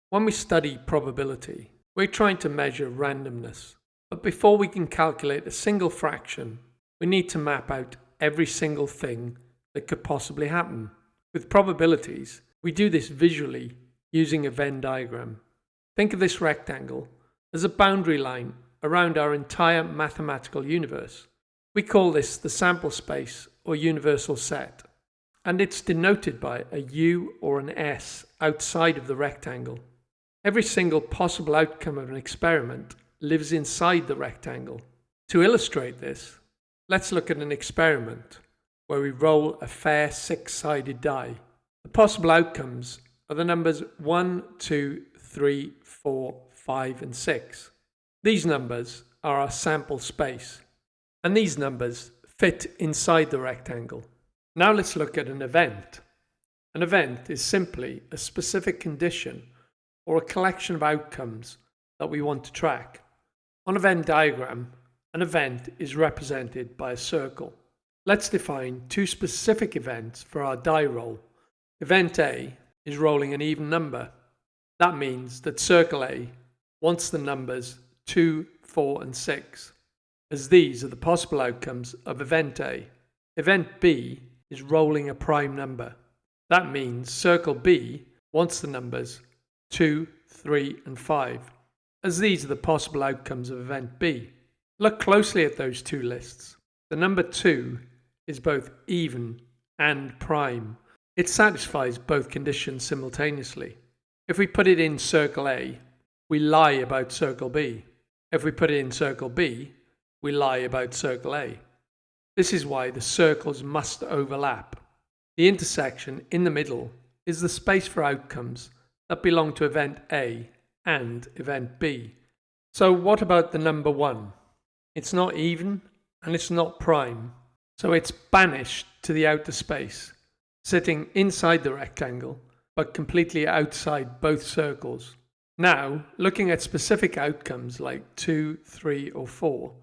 When we study probability, we're trying to measure randomness. But before we can calculate a single fraction, we need to map out every single thing that could possibly happen. With probabilities, we do this visually using a Venn diagram. Think of this rectangle as a boundary line around our entire mathematical universe. We call this the sample space or universal set, and it's denoted by a U or an S outside of the rectangle. Every single possible outcome of an experiment lives inside the rectangle. To illustrate this, let's look at an experiment where we roll a fair six-sided die. The possible outcomes are the numbers 1, 2, 3, 4, 5, and 6. These numbers are our sample space, and these numbers fit inside the rectangle. Now let's look at an event. An event is simply a specific condition or a collection of outcomes that we want to track. On a Venn diagram, an event is represented by a circle. Let's define two specific events for our die roll. Event A is rolling an even number. That means that circle A wants the numbers 2, 4, and 6, as these are the possible outcomes of event A. Event B is rolling a prime number. That means circle B wants the numbers 2, 3, and 5, as these are the possible outcomes of event B. Look closely at those two lists. The number 2 is both even and prime. It satisfies both conditions simultaneously. If we put it in circle A, we lie about circle B. If we put it in circle B, we lie about circle A. This is why the circles must overlap. The intersection in the middle is the space for outcomes that belong to event A and event B. So what about the number 1? It's not even and it's not prime, so it's banished to the outer space, sitting inside the rectangle but completely outside both circles. Now, looking at specific outcomes like 2, 3, or 4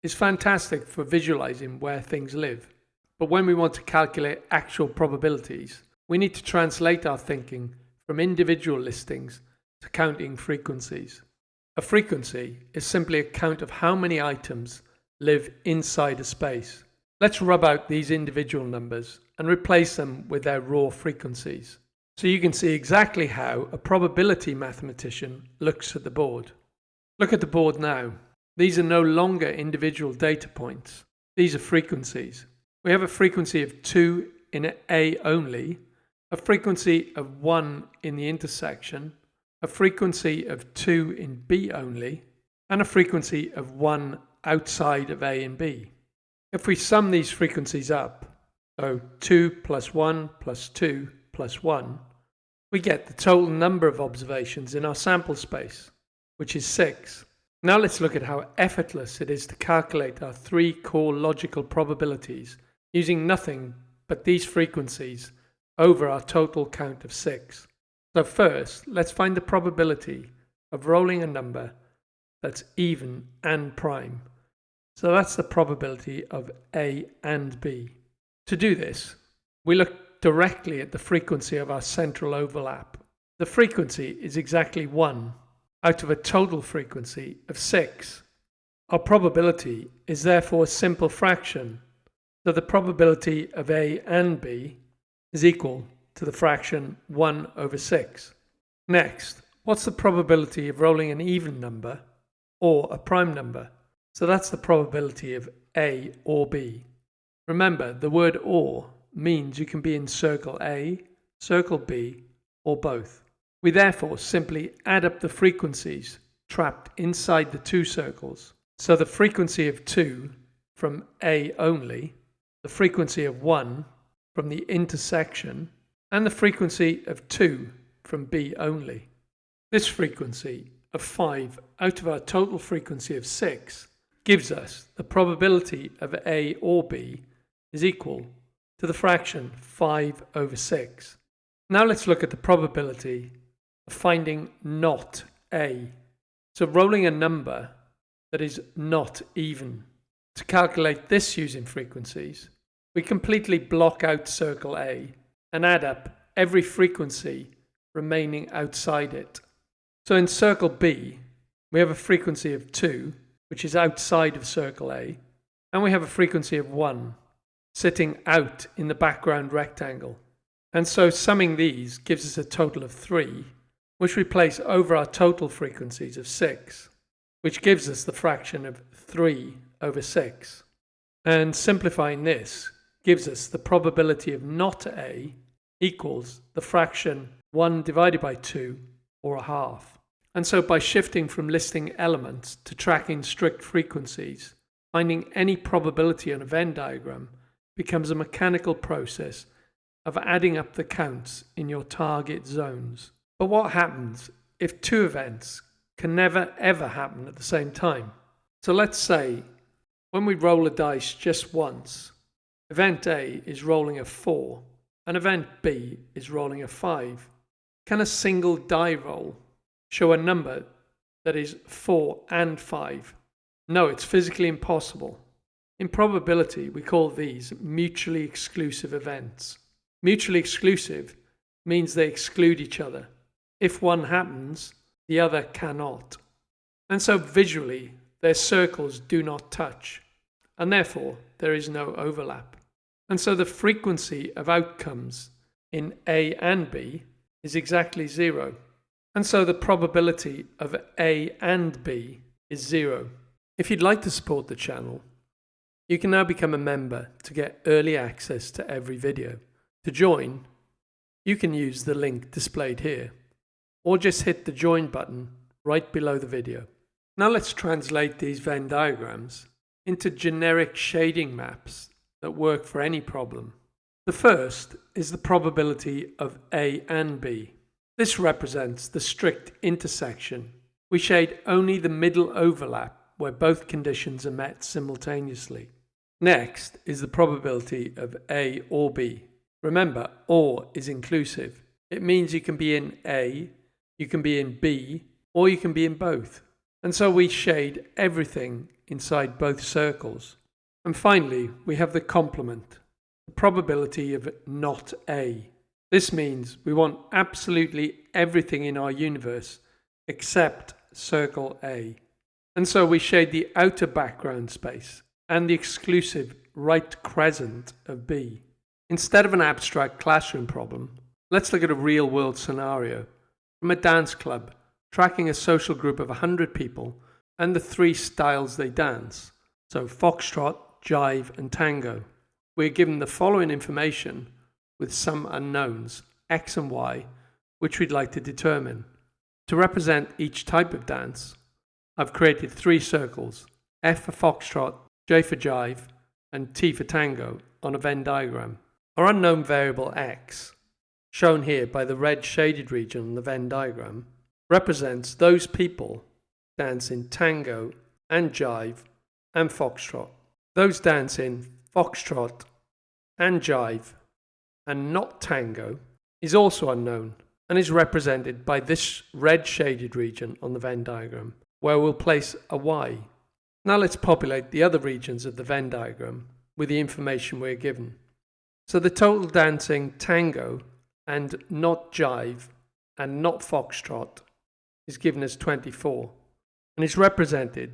is fantastic for visualizing where things live. But when we want to calculate actual probabilities, we need to translate our thinking from individual listings to counting frequencies. A frequency is simply a count of how many items live inside a space. Let's rub out these individual numbers and replace them with their raw frequencies, so you can see exactly how a probability mathematician looks at the board. Look at the board now. These are no longer individual data points. These are frequencies. We have a frequency of 2 in A only, a frequency of 1 in the intersection, a frequency of 2 in B only, and a frequency of 1 outside of A and B. If we sum these frequencies up, so 2 plus 1 plus 2 plus 1, we get the total number of observations in our sample space, which is 6. Now let's look at how effortless it is to calculate our 3 core logical probabilities using nothing but these frequencies over our total count of 6. So first, let's find the probability of rolling a number that's even and prime. So that's the probability of A and B. To do this, we look directly at the frequency of our central overlap. The frequency is exactly 1 out of a total frequency of 6. Our probability is therefore a simple fraction, so the probability of A and B is equal to the fraction 1 over 6. Next, what's the probability of rolling an even number or a prime number? So that's the probability of A or B. Remember, the word or means you can be in circle A, circle B, or both. We therefore simply add up the frequencies trapped inside the two circles. So the frequency of 2 from A only, the frequency of 1 from the intersection, and the frequency of 2 from B only. This frequency of 5 out of our total frequency of 6 gives us the probability of A or B is equal to the fraction 5 over 6. Now let's look at the probability of finding not A. So rolling a number that is not even. To calculate this using frequencies, we completely block out circle A and add up every frequency remaining outside it. So in circle B, we have a frequency of 2, which is outside of circle A, and we have a frequency of 1, sitting out in the background rectangle. And so summing these gives us a total of 3, which we place over our total frequencies of 6, which gives us the fraction of 3 over 6. And simplifying this gives us the probability of not A equals the fraction 1 divided by 2, or a half. And so by shifting from listing elements to tracking strict frequencies, finding any probability on a Venn diagram becomes a mechanical process of adding up the counts in your target zones. But what happens if two events can never ever happen at the same time? So let's say when we roll a dice just once, event A is rolling a 4 and event B is rolling a 5. Can a single die roll show a number that is 4 and 5? No, it's physically impossible. In probability, we call these mutually exclusive events. Mutually exclusive means they exclude each other. If one happens, the other cannot. And so visually, their circles do not touch, and therefore there is no overlap. And so the frequency of outcomes in A and B is exactly 0. And so the probability of A and B is 0. If you'd like to support the channel, you can now become a member to get early access to every video. To join, you can use the link displayed here, or just hit the join button right below the video. Now let's translate these Venn diagrams into generic shading maps that work for any problem. The first is the probability of A and B. This represents the strict intersection. We shade only the middle overlap where both conditions are met simultaneously. Next is the probability of A or B. Remember, or is inclusive. It means you can be in A, you can be in B, or you can be in both. And so we shade everything inside both circles. And finally, we have the complement, the probability of not A. This means we want absolutely everything in our universe except circle A. And so we shade the outer background space and the exclusive right crescent of B. Instead of an abstract classroom problem, let's look at a real-world scenario from a dance club tracking a social group of 100 people and the 3 styles they dance, so Foxtrot, Jive and Tango. We're given the following information with some unknowns, X and Y, which we'd like to determine. To represent each type of dance, I've created 3 circles, F for Foxtrot, J for Jive, and T for Tango on a Venn diagram. Our unknown variable X, shown here by the red shaded region on the Venn diagram, represents those people dancing Tango and Jive and Foxtrot. Those dancing Foxtrot and Jive and not Tango is also unknown and is represented by this red shaded region on the Venn diagram, where we'll place a Y. Now let's populate the other regions of the Venn diagram with the information we're given. So the total dancing Tango and not Jive and not Foxtrot is given as 24 and is represented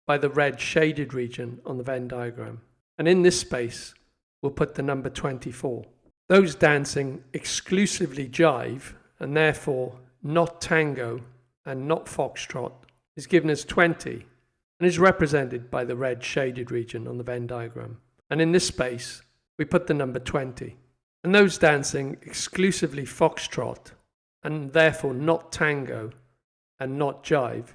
by the red shaded region on the Venn diagram. And in this space, we'll put the number 24. Those dancing exclusively Jive and therefore not Tango and not Foxtrot is given as 20 and is represented by the red shaded region on the Venn diagram. And in this space, we put the number 20. And those dancing exclusively Foxtrot and therefore not Tango and not Jive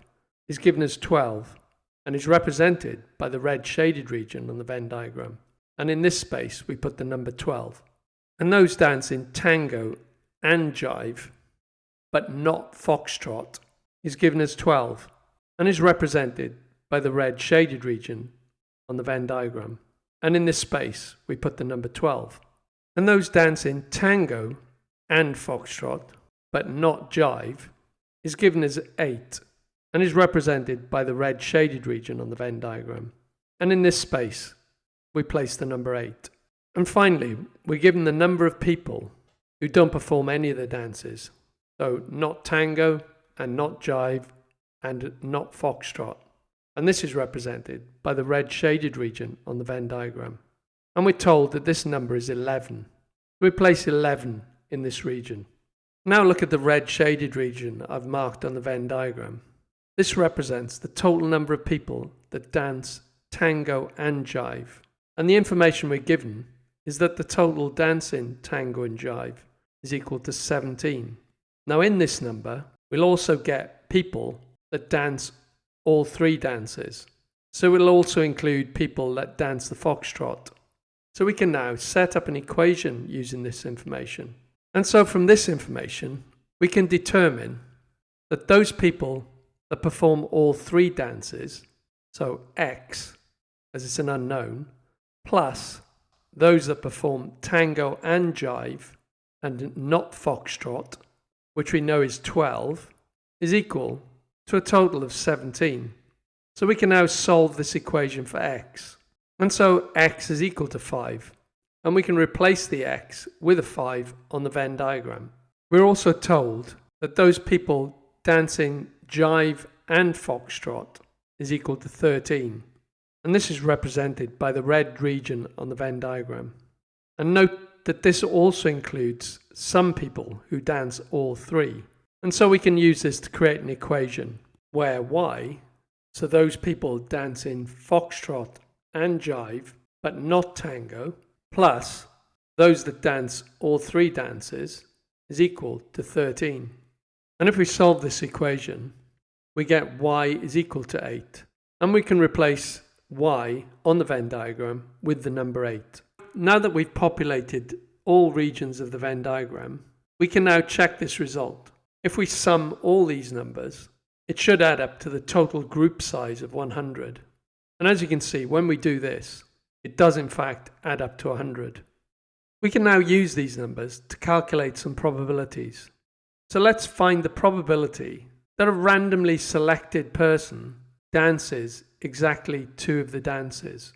is given as 12 and is represented by the red shaded region on the Venn diagram. And in this space, we put the number 12. And those dancing Tango and Jive but not Foxtrot is given as 12 and is represented by the red shaded region on the Venn diagram. And in this space, we put the number 12. And those dancing Tango and Foxtrot, but not Jive, is given as 8 and is represented by the red shaded region on the Venn diagram. And in this space, we place the number 8. And finally, we're given the number of people who don't perform any of the dances. So not Tango, and not Jive and not Foxtrot. And this is represented by the red shaded region on the Venn diagram. And we're told that this number is 11. We place 11 in this region. Now look at the red shaded region I've marked on the Venn diagram. This represents the total number of people that dance Tango and Jive. And the information we're given is that the total dancing Tango and Jive is equal to 17. Now in this number, we'll also get people that dance all three dances. So it'll also include people that dance the Foxtrot. So we can now set up an equation using this information. And so from this information, we can determine that those people that perform all three dances, so X, as it's an unknown, plus those that perform Tango and Jive and not Foxtrot, which we know is 12, is equal to a total of 17. So we can now solve this equation for X. And so X is equal to 5. And we can replace the X with a 5 on the Venn diagram. We're also told that those people dancing Jive and Foxtrot is equal to 13. And this is represented by the red region on the Venn diagram. And note that this also includes some people who dance all three. And so we can use this to create an equation where Y, so those people dancing Foxtrot and Jive, but not Tango, plus those that dance all three dances, is equal to 13. And if we solve this equation, we get Y is equal to 8. And we can replace Y on the Venn diagram with the number 8. Now that we've populated all regions of the Venn diagram, we can now check this result. If we sum all these numbers, it should add up to the total group size of 100. And as you can see, when we do this, it does in fact add up to 100. We can now use these numbers to calculate some probabilities. So let's find the probability that a randomly selected person dances exactly 2 of the dances.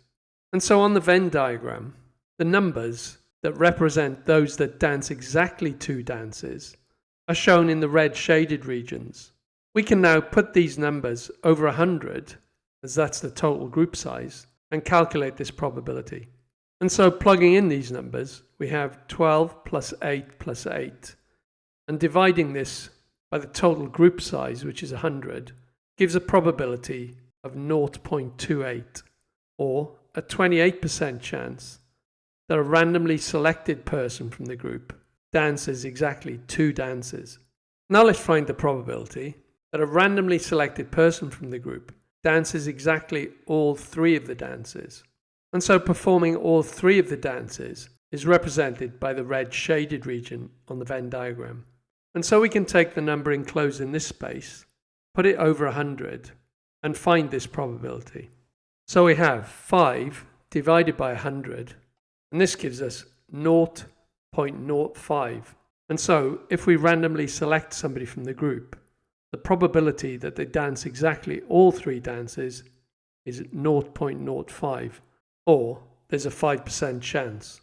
And so on the Venn diagram, the numbers that represent those that dance exactly 2 dances are shown in the red shaded regions. We can now put these numbers over 100, as that's the total group size, and calculate this probability. And so plugging in these numbers, we have 12 plus 8 plus 8. And dividing this by the total group size, which is 100, gives a probability of 0.28, or a 28% chance that a randomly selected person from the group dances exactly 2 dances. Now let's find the probability that a randomly selected person from the group dances exactly all 3 of the dances. And so performing all 3 of the dances is represented by the red shaded region on the Venn diagram. And so we can take the number enclosed in this space, put it over 100, and find this probability. So we have 5 divided by 100, and this gives us 0.05. And so if we randomly select somebody from the group, the probability that they dance exactly all 3 dances is 0.05, or there's a 5% chance.